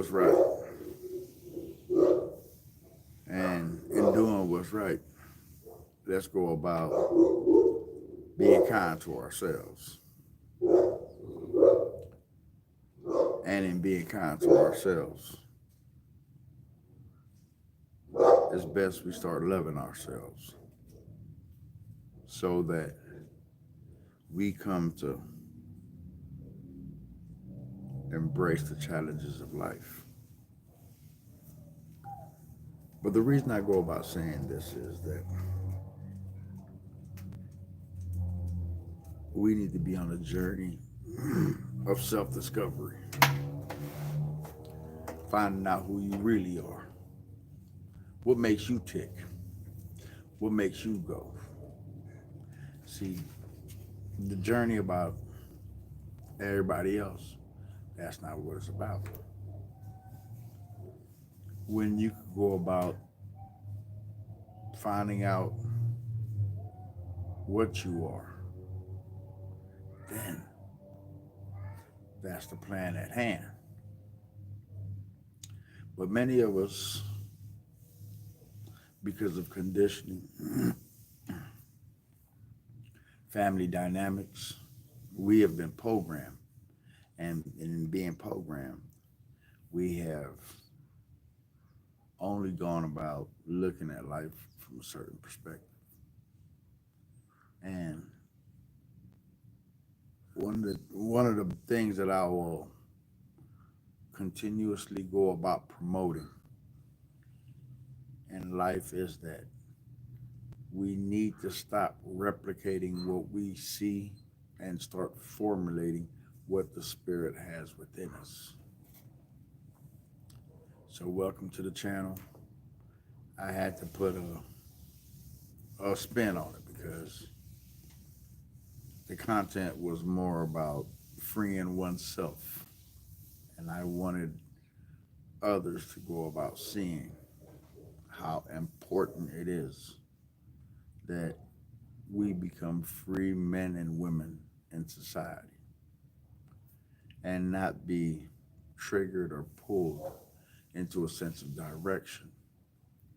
what's right. And in doing what's right, let's go about being kind to ourselves. And in being kind to ourselves, it's best we start loving ourselves so that we come to embrace the challenges of life. But the reason I go about saying this is that we need to be on a journey of self discovery, finding out who you really are, what makes you tick, what makes you go. See, the journey about everybody else, that's not what it's about. When you could go about finding out what you are, then that's the plan at hand. But many of us, because of conditioning, family dynamics, we have been programmed. And in being programmed, we have only gone about looking at life from a certain perspective. And one of the things that I will continuously go about promoting in life is that we need to stop replicating what we see and start formulating what the spirit has within us. So welcome to the channel. I had to put a spin on it because the content was more about freeing oneself. And I wanted others to go about seeing how important it is that we become free men and women in society and not be triggered or pulled into a sense of direction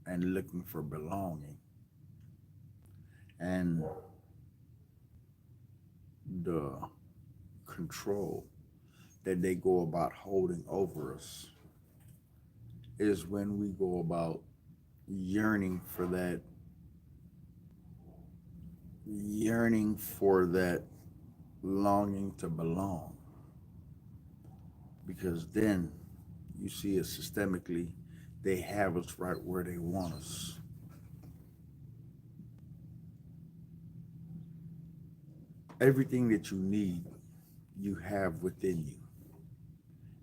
and looking for belonging and the control that they go about holding over us is when we go about yearning for that longing to belong, because then you see it systemically, they have us right where they want us. Everything that you need, you have within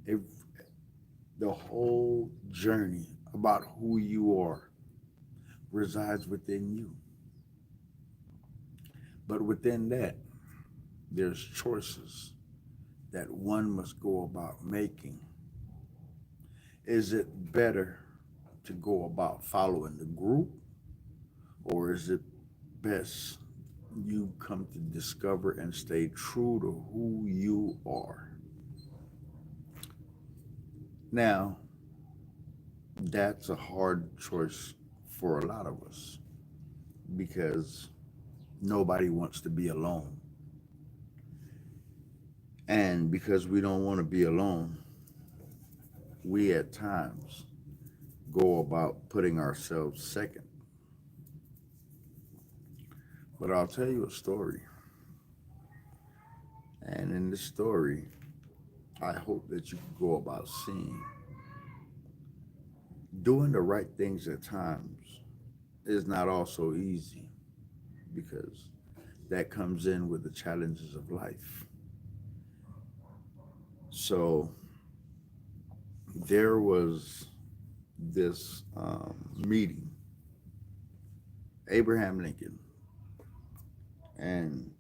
you. The whole journey about who you are resides within you. But within that, there's choices that one must go about making. Is it better to go about following the group, or is it best you come to discover and stay true to who you are? Now, that's a hard choice for a lot of us because nobody wants to be alone. And because we don't want to be alone, we at times go about putting ourselves second. But I'll tell you a story. And in this story, I hope that you can go about seeing doing the right things at times is not also easy, because that comes in with the challenges of life. So there was this meeting, Abraham Lincoln, and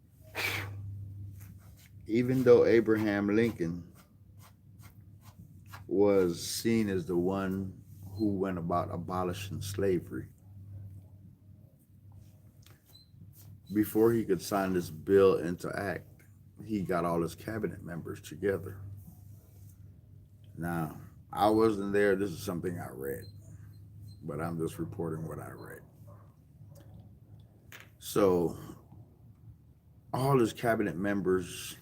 even though Abraham Lincoln was seen as the one who went about abolishing slavery, before he could sign this bill into act, he got all his cabinet members together. Now, I wasn't there. This is something I read, but I'm just reporting what I read. So all his cabinet members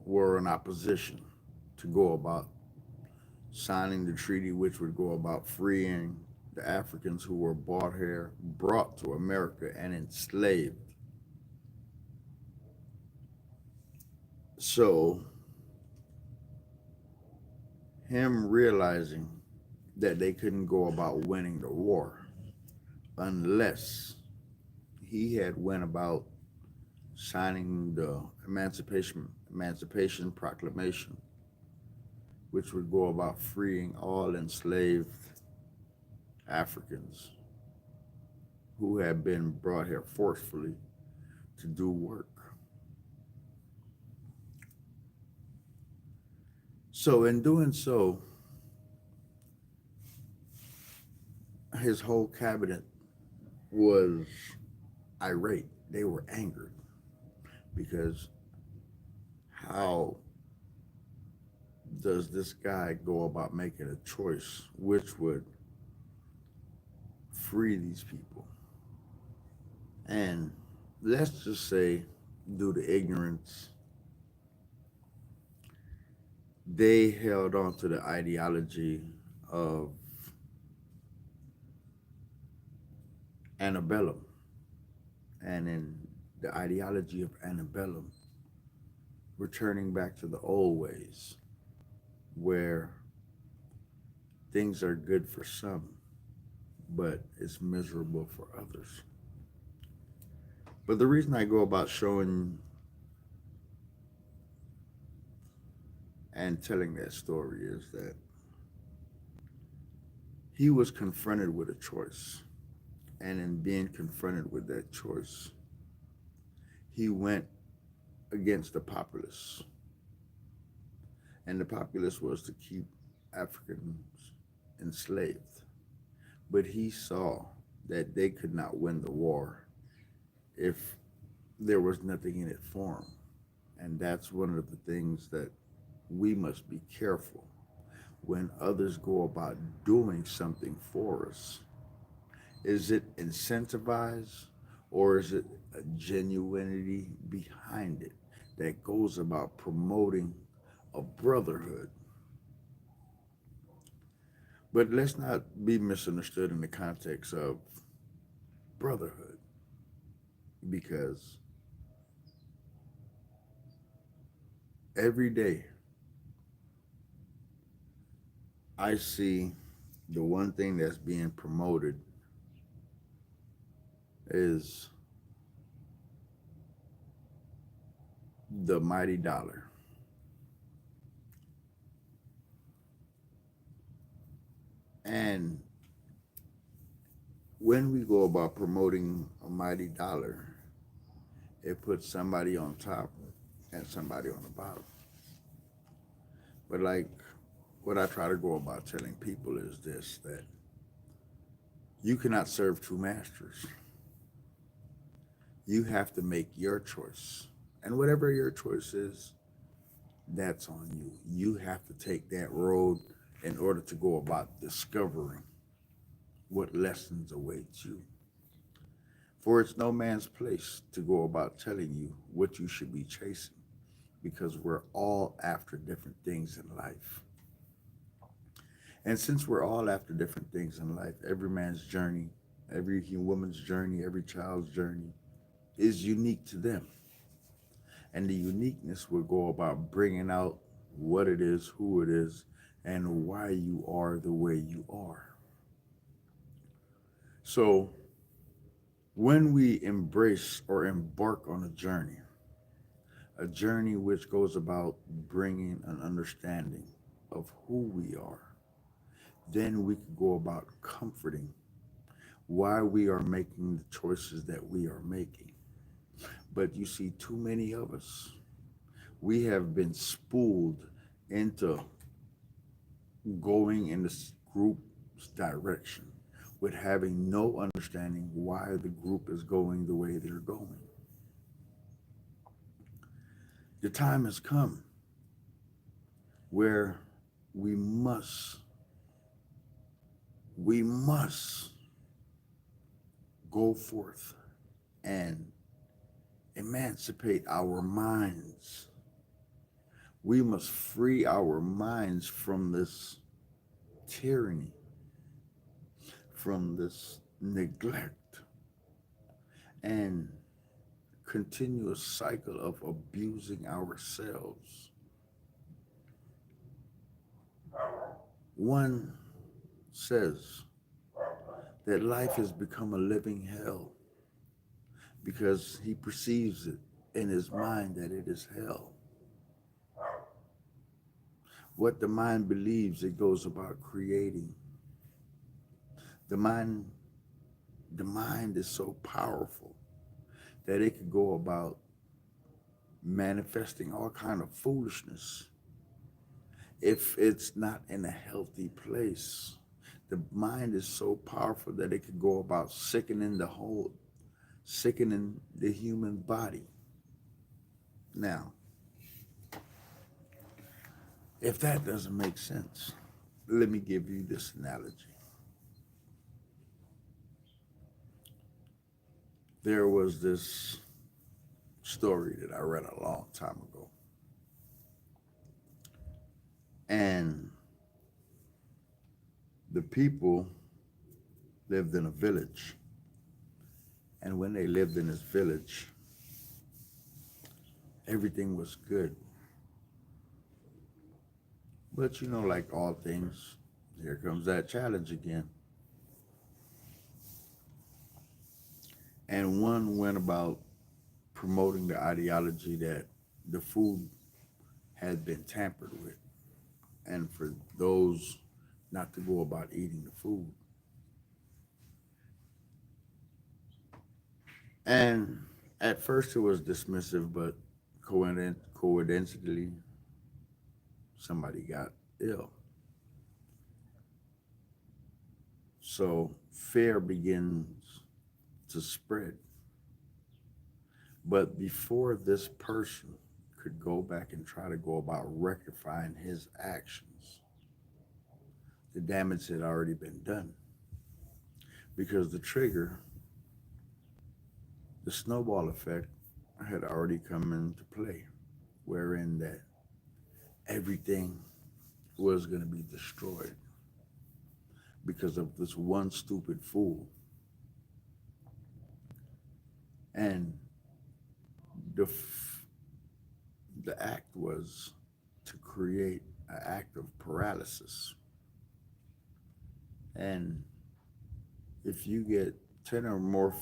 were in opposition to go about signing the treaty, which would go about freeing the Africans who were brought to America and enslaved. So him realizing that they couldn't go about winning the war unless he had went about signing the Emancipation Proclamation, which would go about freeing all enslaved Africans who had been brought here forcefully to do work. So, in doing so, his whole cabinet was irate. They were angered because how does this guy go about making a choice which would free these people? And let's just say, due to ignorance, they held on to the ideology of antebellum. And in the ideology of antebellum, returning back to the old ways where things are good for some, but it's miserable for others. But the reason I go about showing and telling that story is that he was confronted with a choice. And in being confronted with that choice, he went against the populace. And the populace was to keep Africans enslaved. But he saw that they could not win the war if there was nothing in it for them. And that's one of the things that we must be careful when others go about doing something for us. Is it incentivized or is it a genuinity behind it that goes about promoting a brotherhood? But let's not be misunderstood in the context of brotherhood because every day I see the one thing that's being promoted is the mighty dollar. And when we go about promoting a mighty dollar, it puts somebody on top and somebody on the bottom. But like what I try to go about telling people is this, that you cannot serve two masters. You have to make your choice. And whatever your choice is, that's on you. You have to take that road in order to go about discovering what lessons await you. For it's no man's place to go about telling you what you should be chasing because we're all after different things in life. And since we're all after different things in life, every man's journey, every woman's journey, every child's journey is unique to them. And the uniqueness will go about bringing out what it is, who it is, and why you are the way you are. So when we embrace or embark on a journey which goes about bringing an understanding of who we are, then we can go about comforting why we are making the choices that we are making. But you see, too many of us, we have been spooled into going in this group's direction with having no understanding why the group is going the way they're going. The time has come where we must we must go forth and emancipate our minds. We must free our minds from this tyranny, from this neglect, and continuous cycle of abusing ourselves. One says that life has become a living hell because he perceives it in his mind that it is hell. What the mind believes, it goes about creating. The mind, the mind is so powerful that it could go about manifesting all kind of foolishness if it's not in a healthy place. The mind is so powerful that it could go about sickening the human body. Now, if that doesn't make sense, let me give you this analogy. There was this story that I read a long time ago. And the people lived in a village. And when they lived in this village, everything was good. But you know, like all things, here comes that challenge again. And one went about promoting the ideology that the food had been tampered with, and for those not to go about eating the food. And at first it was dismissive, but coincidentally, somebody got ill. So fear begins to spread. But before this person could go back and try to go about rectifying his actions, the damage had already been done. Because the trigger, the snowball effect, had already come into play, wherein that everything was going to be destroyed because of this one stupid fool. And the the act was to create an act of paralysis. And if you get 10 or more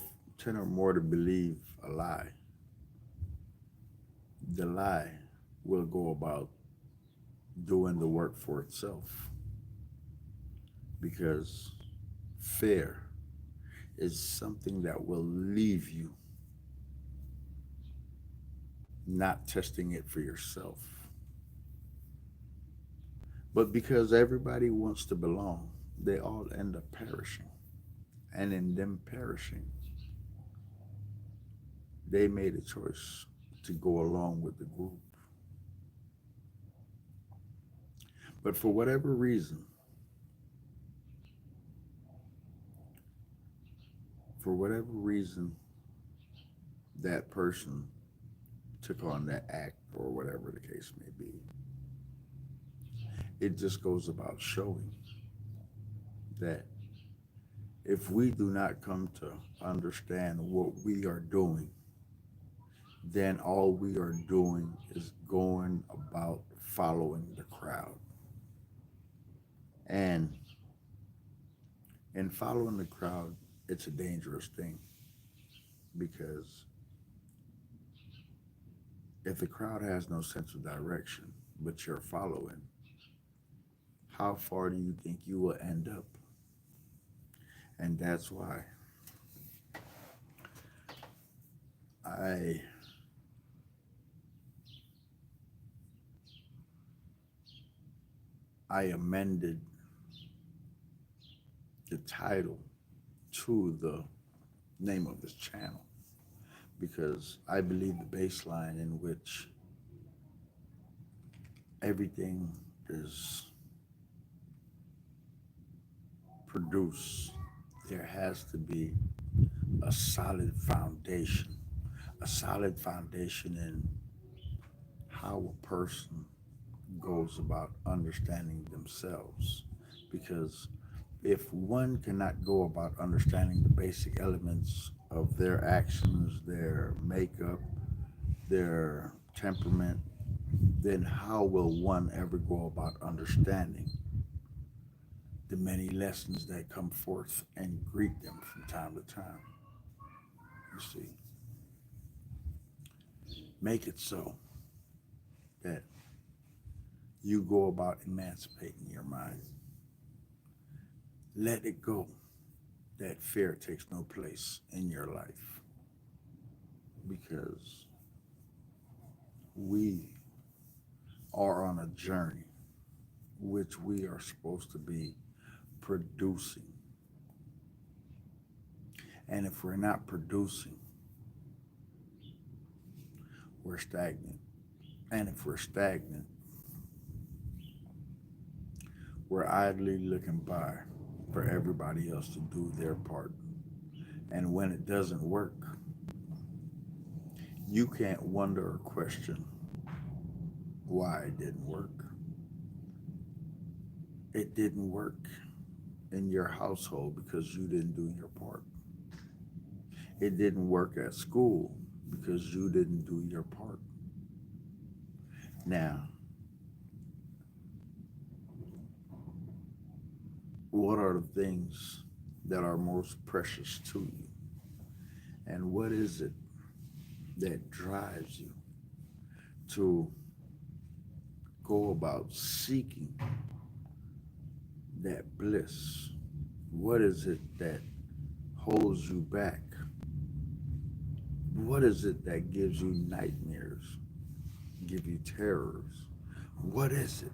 to believe a lie, the lie will go about doing the work for itself, because fear is something that will leave you not testing it for yourself. But because everybody wants to belong, they all end up perishing. And in them perishing, they made a choice to go along with the group. But for whatever reason, that person took on that act or whatever the case may be, it just goes about showing that if we do not come to understand what we are doing, then all we are doing is going about following the crowd. And in following the crowd, it's a dangerous thing, because if the crowd has no sense of direction, but you're following, how far do you think you will end up? And that's why I I amended the title to the name of this channel, because I believe the baseline in which everything is produce, there has to be a solid foundation, in how a person goes about understanding themselves. Because if one cannot go about understanding the basic elements of their actions, their makeup, their temperament, then how will one ever go about understanding the many lessons that come forth and greet them from time to time? You see, make it so that you go about emancipating your mind. Let it go that fear takes no place in your life, because we are on a journey which we are supposed to be producing. And if we're not producing, we're stagnant. And if we're stagnant, we're idly looking by for everybody else to do their part. And when it doesn't work, you can't wonder or question why it didn't work. It didn't work in your household because you didn't do your part. It didn't work at school because you didn't do your part. Now, what are the things that are most precious to you? And what is it that drives you to go about seeking that bliss? What is it that holds you back? What is it that gives you nightmares, give you terrors? What is it?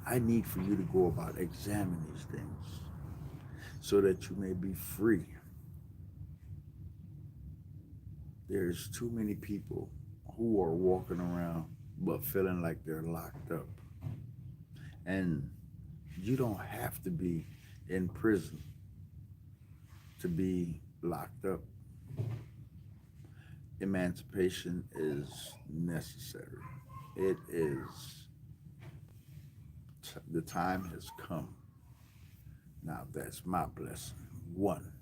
I need for you to go about examine these things so that you may be free. There's too many people who are walking around but feeling like they're locked up. And you don't have to be in prison to be locked up. Emancipation is necessary. It is, the time has come. Now that's my blessing. One.